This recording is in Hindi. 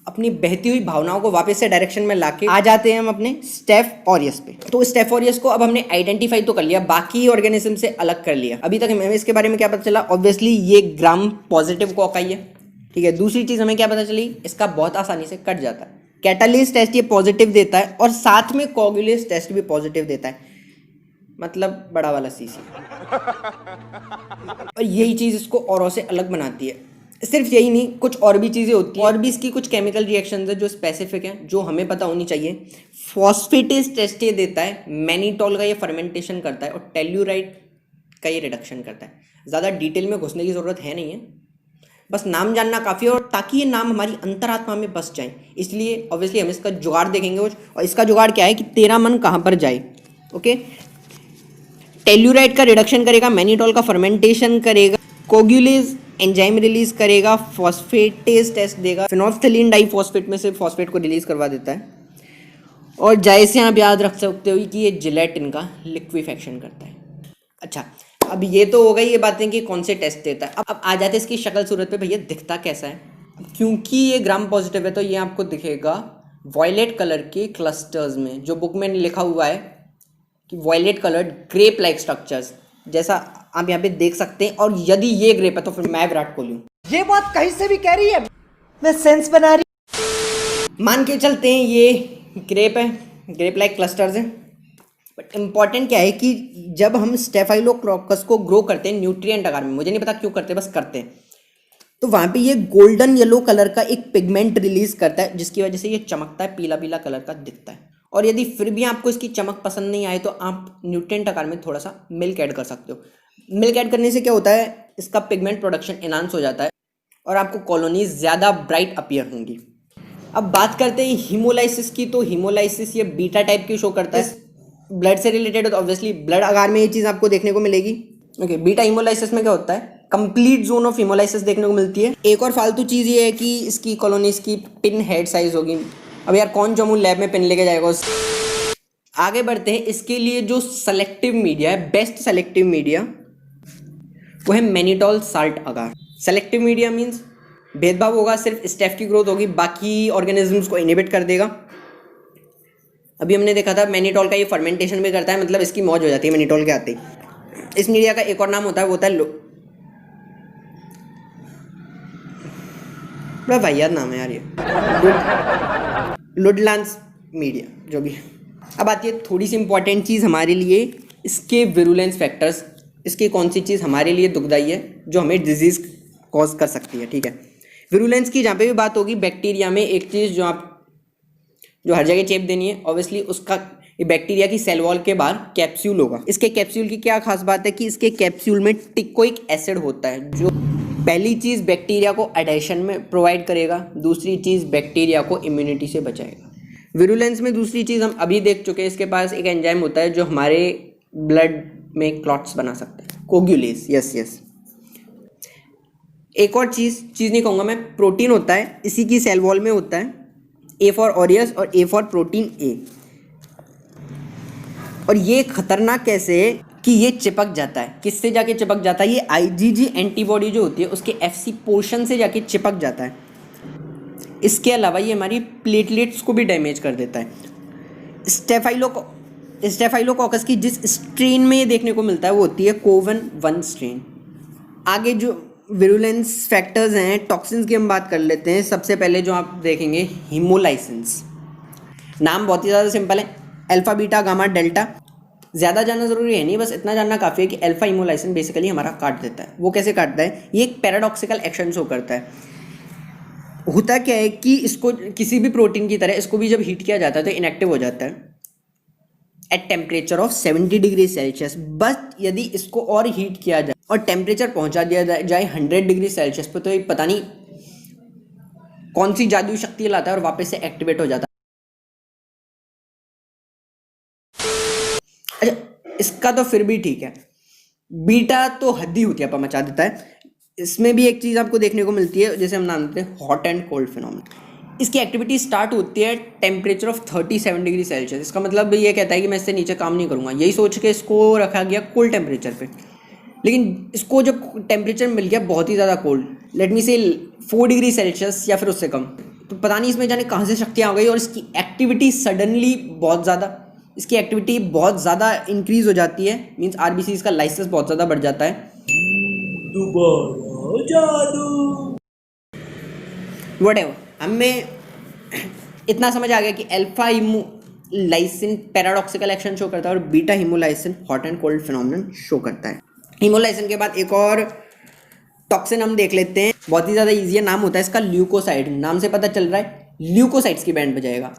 अपनी बहती हुई भावनाओं को वापस से डायरेक्शन में लाके आ जाते हैं हम अपने स्टेफ ऑरियस पे। तो स्टेफ ऑरियस को अब हमने आइडेंटिफाई तो कर लिया, बाकी ऑर्गेनिज्म से अलग कर लिया। अभी तक हमें इसके बारे में क्या पता चला? ऑब्वियसली ये ग्राम पॉजिटिव कॉकाई है, ठीक है। दूसरी चीज हमें क्या पता चली? इसका बहुत आसानी से कट जाता है। कैटालिस टेस्ट ये पॉजिटिव देता है और साथ में कोगुलेस टेस्ट भी पॉजिटिव देता है, मतलब बड़ा वाला सीसी। और यही चीज इसको औरों से अलग बनाती है। सिर्फ यही नहीं, कुछ और भी चीज़ें होती हैं, और भी इसकी कुछ केमिकल रिएक्शंस है जो स्पेसिफिक हैं, जो हमें पता होनी चाहिए। फॉस्फेटेज टेस्ट ये देता है, मैनीटॉल का ये फर्मेंटेशन करता है, और टेल्यूराइड का ये रिडक्शन करता है। ज़्यादा डिटेल में घुसने की ज़रूरत है नहीं है, बस नाम जानना काफ़ी है, और ताकि ये नाम हमारी अंतरात्मा में बस जाए, इसलिए ऑब्वियसली हम इसका जुगाड़ देखेंगे कुछ। और इसका जुगाड़ क्या है कि तेरा मन कहाँ पर जाए। ओके, टेल्यूराइड का रिडक्शन करेगा, मैनीटॉल का फर्मेंटेशन करेगा, कोगुलेज एंजाइम रिलीज करेगा, फॉस्फेटेज टेस्ट देगा, फिनोल्फ्थलीन डाइफॉस्फेट में से फॉस्फेट को रिलीज करवा देता है, और जैसे आप याद रख सकते हो कि ये जिलेटिन का लिक्विफेक्शन करता है। अच्छा, अब ये तो हो गई ये बातें कि कौन से टेस्ट देता है। अब आ जाते हैं इसकी शक्ल सूरत पे, भैया दिखता कैसा है। क्योंकि ये ग्राम पॉजिटिव है तो ये आपको दिखेगा वॉयलेट कलर के क्लस्टर्स में, जो बुक में लिखा हुआ है कि violet coloured grape like structures, जैसा आप यहाँ पे देख सकते हैं। और यदि ये ग्रेप है तो फिर मैं विराट कोहली हूँ। ये बात कहीं से भी कह रही है, मैं सेंस बना रही। मान के चलते हैं ये ग्रेप है, ग्रेप लाइक क्लस्टर्स हैं। बट इम्पॉर्टेंट क्या है कि जब हम स्टेफाइलोकोकस को ग्रो करते हैं न्यूट्रिएंट आकार में, मुझे नहीं पता क्यों करते, बस करते हैं, तो वहाँ पे ये गोल्डन येलो कलर का एक पिगमेंट रिलीज करता है, जिसकी वजह से ये चमकता है, पीला पीला कलर का दिखता है। और यदि फिर भी आपको इसकी चमक पसंद नहीं आए तो आप न्यूट्रिएंट आकार में थोड़ा सा मिल्क ऐड कर सकते हो। मिल्क ऐड करने से क्या होता है, इसका पिगमेंट प्रोडक्शन एनहांस हो जाता है और आपको कॉलोनीज ज़्यादा ब्राइट अपीयर होंगी। अब बात करते हैं हीमोलाइसिस की, तो हीमोलाइसिस ये बीटा टाइप की शो करता है, ब्लड से रिलेटेड है, तो ऑब्वियसली ब्लड आकार में ये चीज़ आपको देखने को मिलेगी। ओके, बीटा हीमोलाइसिस में क्या होता है, कंप्लीट जोन ऑफ हीमोलाइसिस देखने को मिलती है। एक और फालतू चीज़ ये है कि इसकी कॉलोनीज की पिन हेड साइज होगी। अब यार कौन जम्मू लैब में पिन लेके जाएगा आगे बढ़ते हैं। इसके लिए जो सेलेक्टिव मीडिया है, बेस्ट सेलेक्टिव मीडिया, वो है मैनीटॉल साल्ट अगार। सेलेक्टिव मीडिया मीन्स भेदभाव होगा, सिर्फ स्टेफ की ग्रोथ होगी, बाकी ऑर्गेनिजम्स को इनहिबिट कर देगा। अभी हमने देखा था मैनीटॉल का ये फर्मेंटेशन भी करता है, मतलब इसकी मौज हो जाती है मैनीटॉल के आते ही। इस मीडिया का एक और नाम होता है, वो होता है बड़ा वाहियात नाम है यार ये, लुडलांस मीडिया, जो भी। अब आती है थोड़ी सी इंपॉर्टेंट चीज़ हमारे लिए, इसके विरुलेंस फैक्टर्स। इसकी कौन सी चीज़ हमारे लिए दुखदाई है जो हमें डिजीज़ कॉज कर सकती है, ठीक है। विरुलेंस की जहाँ पे भी बात होगी, बैक्टीरिया में एक चीज़ जो हर जगह चेप देनी है, ऑब्वियसली उसका ये बैक्टीरिया की सेल वॉल के बाहर कैप्सूल होगा। इसके कैप्सूल की क्या खास बात है कि इसके कैप्सूल में टिकोइक एसिड होता है, जो पहली चीज़ बैक्टीरिया को एडेशन में प्रोवाइड करेगा, दूसरी चीज़ बैक्टीरिया को इम्यूनिटी से बचाएगा। विरुलेंस में दूसरी चीज़ हम अभी देख चुके हैं, इसके पास एक एंजाइम होता है जो हमारे ब्लड में क्लॉट्स बना सकता है, कोगुलेज। यस। एक और चीज़ नहीं कहूँगा मैं, प्रोटीन होता है, इसी की सेल वॉल में होता है, ए फॉर ऑरियस और ए फॉर प्रोटीन ए। और ये खतरनाक कैसे है कि ये चिपक जाता है, किससे जाके चिपक जाता है, ये आईजीजी एंटीबॉडी जो होती है उसके एफसी पोर्शन से जाके चिपक जाता है। इसके अलावा ये हमारी प्लेटलेट्स को भी डैमेज कर देता है। स्टेफाइलोकोकस की जिस स्ट्रेन में ये देखने को मिलता है वो होती है कोवन 1 स्ट्रेन। आगे जो विरुलेंस फैक्टर्स हैं, टॉक्सिन्स की हम बात कर लेते हैं। सबसे पहले जो आप देखेंगे, हीमोलाइसिन्स। नाम बहुत ही ज़्यादा सिंपल है, अल्फा बीटा गामा डेल्टा। ज़्यादा जानना ज़रूरी है नहीं, बस इतना जानना काफ़ी है कि अल्फा हीमोलाइसिन बेसिकली हमारा काट देता है। वो कैसे काटता है, ये एक पैराडॉक्सिकल एक्शन शो करता है। होता क्या है कि इसको किसी भी प्रोटीन की तरह इसको भी जब हीट किया जाता है तो इनएक्टिव हो जाता है at temperature of 70 degree Celsius. But यदि इसको और हीट किया जाए और टेम्परेचर पहुंचा दिया जाए 100 डिग्री सेल्सियस पर, तो ये पता नहीं कौन सी जादुई शक्ति लाता है और वापस से एक्टिवेट हो जाता है। अच्छा, इसका तो फिर भी ठीक है, बीटा तो हद्दी होती है, मचा देता है। इसमें भी एक चीज़ आपको देखने को मिलती है, जैसे हम नाम देते हैं हॉट एंड कोल्ड फिनोमेना। इसकी एक्टिविटी स्टार्ट होती है टेम्परेचर ऑफ 37 डिग्री सेल्सियस। इसका मतलब ये कहता है कि मैं इससे नीचे काम नहीं करूँगा, यही सोच के इसको रखा गया कोल्ड टेम्परेचर पे। लेकिन इसको जब टेम्परेचर मिल गया बहुत ही ज़्यादा कोल्ड, लेट मी से 4 डिग्री सेल्सियस या फिर उससे कम, तो पता नहीं इसमें जाने कहाँ से शक्तियाँ आ गई और इसकी एक्टिविटी सडनली बहुत ज़्यादा इंक्रीज हो जाती है। मीन्स आरबीसी का लाइसेंस बहुत ज़्यादा बढ़ जाता है। दोबारा जादू। वटेवर, हमें इतना समझ आ गया कि alpha haemolysin paradoxical action show करता है और beta haemolysin hot and cold phenomenon show करता है। हीमोलाइसिन के बाद एक और टॉक्सिन हम देख लेते हैं, बहुत ही ज़्यादा इजी है, नाम होता है इसका ल्यूकोसाइड। नाम से पता चल रहा है ल्यूकोसाइड्स की बैंड बजाएगा।